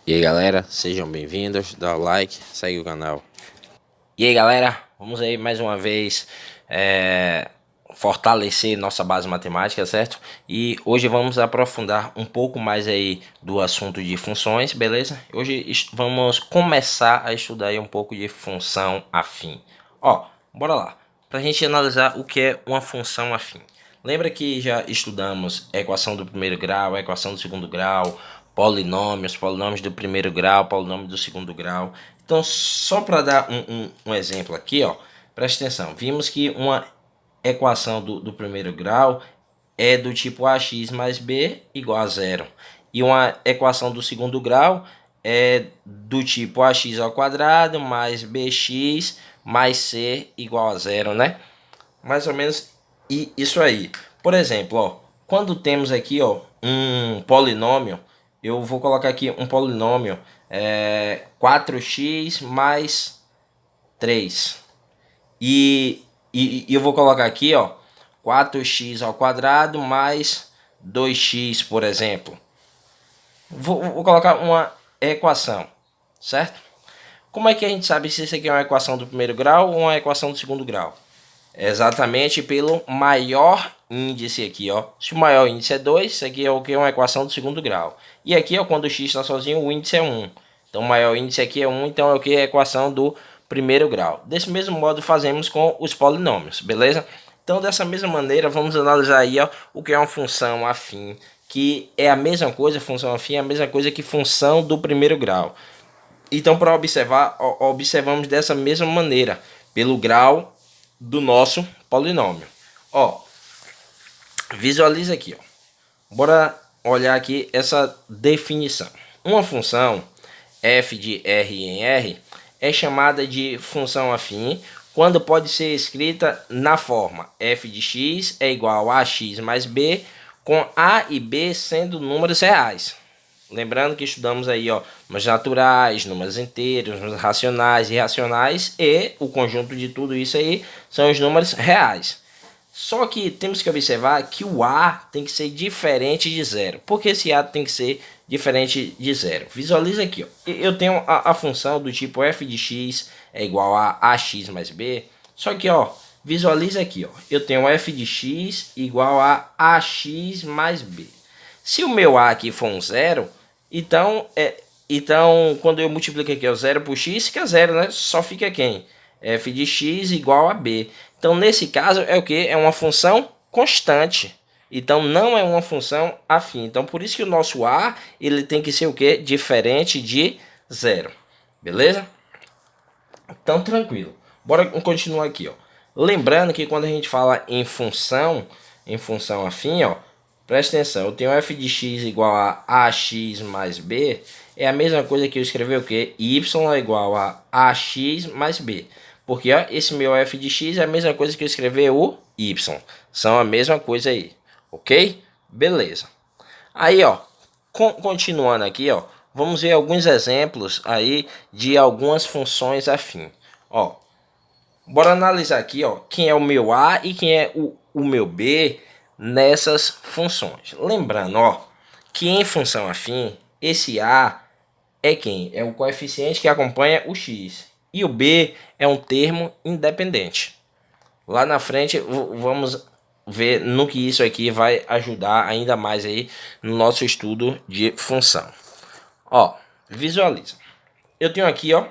E aí galera, sejam bem-vindos, dá o like, segue o canal. E aí galera, vamos aí mais uma vez fortalecer nossa base matemática, certo? E hoje vamos aprofundar um pouco mais aí do assunto de funções, beleza? Hoje vamos começar a estudar aí um pouco de função afim. Ó, bora lá, pra gente analisar o que é uma função afim. Lembra que já estudamos a equação do primeiro grau, a equação do segundo grau, polinômios do primeiro grau, polinômios do segundo grau. Então, só para dar um exemplo aqui, ó, presta atenção. Vimos que uma equação do primeiro grau é do tipo ax mais b igual a zero. E uma equação do segundo grau é do tipo ax ao quadrado mais bx mais c igual a zero, né? Mais ou menos isso aí. Por exemplo, ó, quando temos aqui, ó, um polinômio, eu vou colocar aqui um polinômio 4x mais 3. E eu vou colocar aqui, ó, 4x ao quadrado mais 2x, por exemplo. Vou colocar uma equação, certo? Como é que a gente sabe se isso aqui é uma equação do primeiro grau ou uma equação do segundo grau? Exatamente pelo maior índice aqui, ó. Se o maior índice é 2, isso aqui é o que? Uma equação do segundo grau. E aqui, ó, quando o x está sozinho, o índice é 1. Então, o maior índice aqui é 1, então é o que? A equação do primeiro grau. Desse mesmo modo, fazemos com os polinômios, beleza? Então, dessa mesma maneira, vamos analisar aí, ó, o que é uma função afim, que é a mesma coisa, função afim é a mesma coisa que função do primeiro grau. Então, para observar, observamos dessa mesma maneira, pelo grau do nosso polinômio. Ó, visualiza aqui, ó. Bora olhar aqui essa definição. Uma função f de r em r é chamada de função afim quando pode ser escrita na forma f de x é igual a x mais b, com a e b sendo números reais. Lembrando que estudamos aí, ó, números naturais, números inteiros, números racionais e irracionais, e o conjunto de tudo isso aí são os números reais. Só que temos que observar que o a tem que ser diferente de zero. Por que esse a tem que ser diferente de zero? Visualiza aqui, ó. Eu tenho a função do tipo f de x é igual a ax mais b. Só que, ó, visualiza aqui, ó. Eu tenho f de x igual a ax mais b. Se o meu a aqui for um zero, então quando eu multiplico aqui o 0 por x, fica 0, né? Só fica quem? F de x igual a b. Então, nesse caso, é o que? É uma função constante. Então, não é uma função afim. Então, por isso que o nosso a, ele tem que ser o que? Diferente de 0. Beleza? Então, tranquilo. Bora continuar aqui, ó. Lembrando que quando a gente fala em função afim, ó, presta atenção, eu tenho f de x igual a ax mais b, é a mesma coisa que eu escrever o que? Y é igual a ax mais b. Porque, ó, esse meu f de x é a mesma coisa que eu escrever o y. São a mesma coisa aí, ok? Beleza. Aí, ó, continuando aqui, ó, vamos ver alguns exemplos aí de algumas funções afim. Ó, bora analisar aqui, ó, quem é o meu a e quem é o meu b nessas funções. Lembrando, ó, que em função afim, esse a é quem? É o coeficiente que acompanha o x. E o b é um termo independente. Lá na frente vamos ver no que isso aqui vai ajudar ainda mais aí no nosso estudo de função. Ó, visualiza. Eu tenho aqui, ó,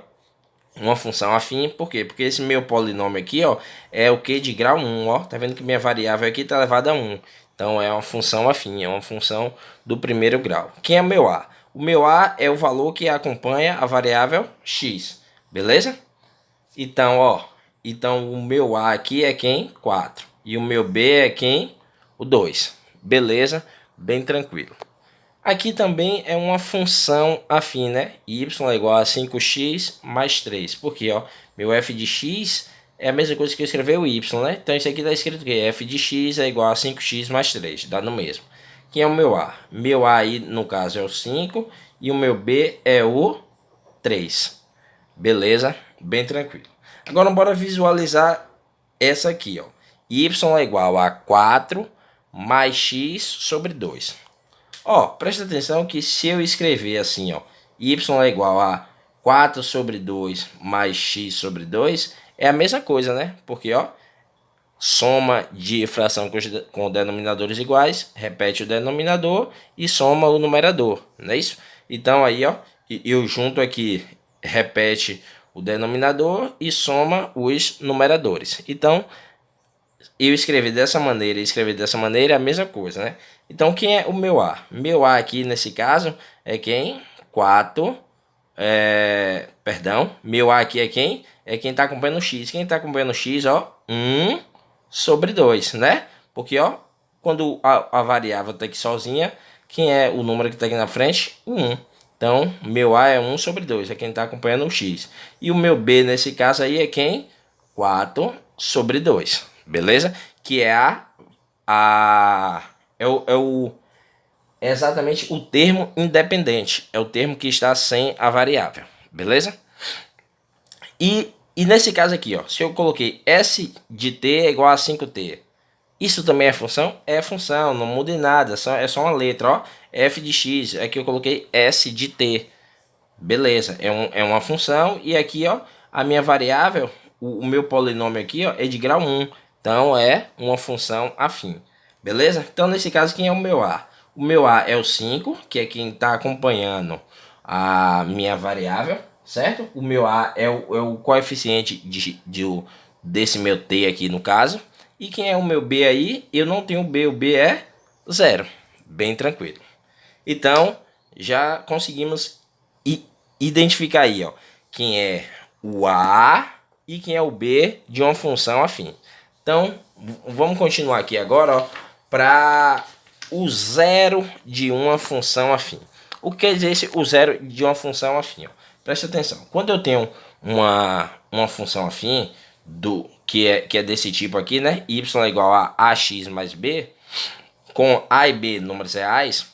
uma função afim, por quê? Porque esse meu polinômio aqui, ó, é o que de grau 1, ó. Tá vendo que minha variável aqui tá elevada a 1. Então é uma função afim, é uma função do primeiro grau. Quem é o meu a? O meu a é o valor que acompanha a variável x, beleza? Então, ó, então o meu a aqui é quem? 4. E o meu b é quem? O 2. Beleza? Bem tranquilo. Aqui também é uma função afim, né? Y é igual a 5x mais 3. Porque, ó, meu f de x é a mesma coisa que eu escrever o y, né? Então isso aqui está escrito que f de x é igual a 5x mais 3. Dá no mesmo. Quem é o meu a? Meu a aí, no caso, é o 5. E o meu b é o 3. Beleza? Bem tranquilo. Agora bora visualizar essa aqui, ó. Y é igual a 4 mais x sobre 2. Ó, presta atenção que se eu escrever assim, ó, y é igual a 4 sobre 2 mais x sobre 2, é a mesma coisa, né? Porque, ó, soma de fração com denominadores iguais, repete o denominador e soma o numerador, não é isso? Então, aí, ó, eu junto aqui, repete o denominador e soma os numeradores. Então, eu escrevi dessa maneira e escrever dessa maneira é a mesma coisa, né? Então, quem é o meu A? Meu A aqui, nesse caso, é quem? 4, perdão, meu A aqui é quem? É quem está acompanhando o X. Quem está acompanhando o X, ó, 1 sobre 2, né? Porque, ó, quando a variável está aqui sozinha, quem é o número que está aqui na frente? 1. Então, meu A é 1 sobre 2, é quem está acompanhando o X. E o meu B, nesse caso aí, é quem? 4 sobre 2, beleza? Que é é exatamente o termo independente. É o termo que está sem a variável, beleza? E nesse caso aqui, ó, se eu coloquei S de t é igual a 5t, isso também é função? É função, não muda em nada, é só uma letra, ó. F de x, aqui eu coloquei S de t. Beleza, é uma função. E aqui, ó, a minha variável, o meu polinômio aqui, ó, é de grau 1. Então, é uma função afim. Beleza? Então, nesse caso, quem é o meu A? O meu A é o 5, que é quem está acompanhando a minha variável, certo? O meu A é o coeficiente desse meu T aqui, no caso. E quem é o meu B aí? Eu não tenho B, o B é 0. Bem tranquilo. Então, já conseguimos identificar aí, ó, quem é o A e quem é o B de uma função afim. Então, vamos continuar aqui agora, ó, para o zero de uma função afim. O que quer dizer o zero de uma função afim? Ó? Presta atenção. Quando eu tenho uma função afim que é desse tipo aqui, né? Y é igual a ax mais b, com a e b números reais,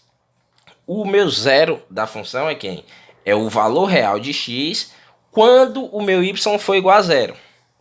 o meu zero da função é quem? É o valor real de x quando o meu y for igual a zero.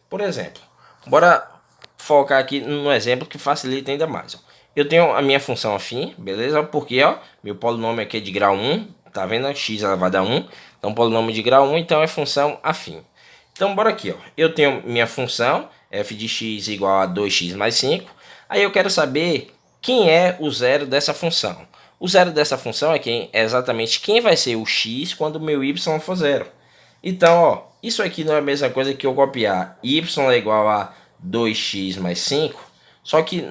Por exemplo, bora focar aqui no exemplo que facilita ainda mais. Ó. Eu tenho a minha função afim, beleza? Porque, ó, meu polinômio aqui é de grau 1, tá vendo? X elevado a 1, então polinômio de grau 1, então é função afim. Então, bora aqui, ó. Eu tenho minha função, f de x igual a 2x mais 5. Aí eu quero saber quem é o zero dessa função. O zero dessa função é exatamente quem vai ser o x quando o meu y for zero. Então, ó, isso aqui não é a mesma coisa que eu copiar y é igual a 2x mais 5. Só que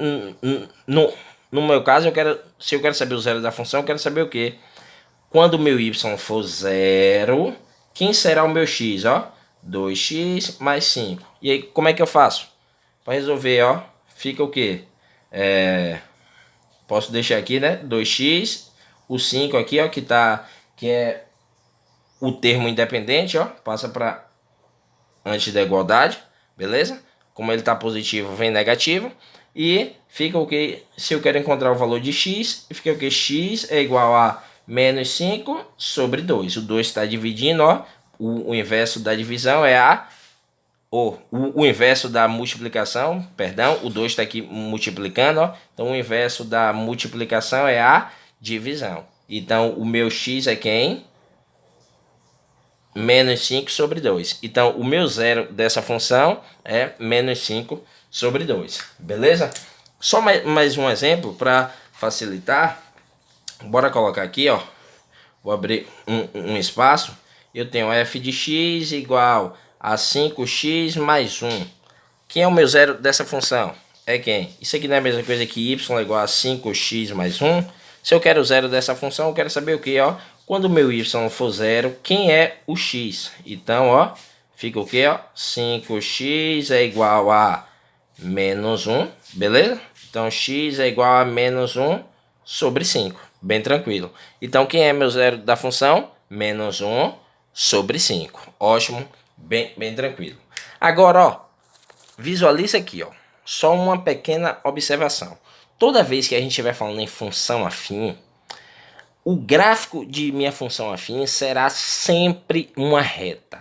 no meu caso, se eu quero saber o zero da função, eu quero saber o quê? Quando o meu y for zero, quem será o meu x, ó? 2x mais 5. E aí, como é que eu faço? Para resolver, ó, fica o quê? Posso deixar aqui, né? 2x, o 5 aqui, ó, que é o termo independente, ó, passa para antes da igualdade, beleza? Como ele está positivo, vem negativo. E fica o que? Se eu quero encontrar o valor de x, fica o que? X é igual a menos 5 sobre 2. O 2 está dividindo, ó. O inverso da divisão é o inverso da multiplicação, perdão, o 2 está aqui multiplicando, ó. Então o inverso da multiplicação é a divisão. Então o meu x é quem? Menos 5 sobre 2. Então o meu zero dessa função é menos 5 sobre 2. Beleza? Só mais um exemplo para facilitar. Bora colocar aqui, ó. Vou abrir um espaço. Eu tenho f de x igual a 5x mais 1. Quem é o meu zero dessa função? É quem? Isso aqui não é a mesma coisa que y é igual a 5x mais 1. Se eu quero o zero dessa função, eu quero saber o que, ó? Quando o meu y for zero, quem é o x? Então, ó, fica o que, ó? 5x é igual a menos 1, beleza? Então, x é igual a menos 1 sobre 5. Bem tranquilo. Então, quem é meu zero da função? Menos 1 sobre 5. Ótimo, bem tranquilo. Agora, ó, visualiza aqui, ó. Só uma pequena observação. Toda vez que a gente estiver falando em função afim, o gráfico de minha função afim será sempre uma reta.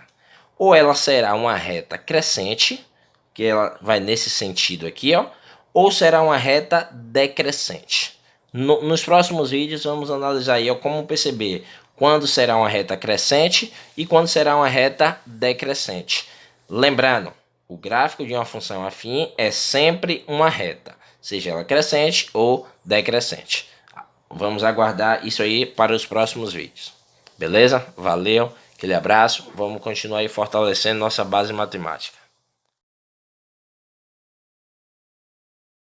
Ou ela será uma reta crescente, que ela vai nesse sentido aqui, ó, ou será uma reta decrescente. Nos próximos vídeos vamos analisar aí, ó, como perceber quando será uma reta crescente e quando será uma reta decrescente. Lembrando, o gráfico de uma função afim é sempre uma reta, seja ela crescente ou decrescente. Vamos aguardar isso aí para os próximos vídeos. Beleza? Valeu, aquele abraço. Vamos continuar aí fortalecendo nossa base matemática.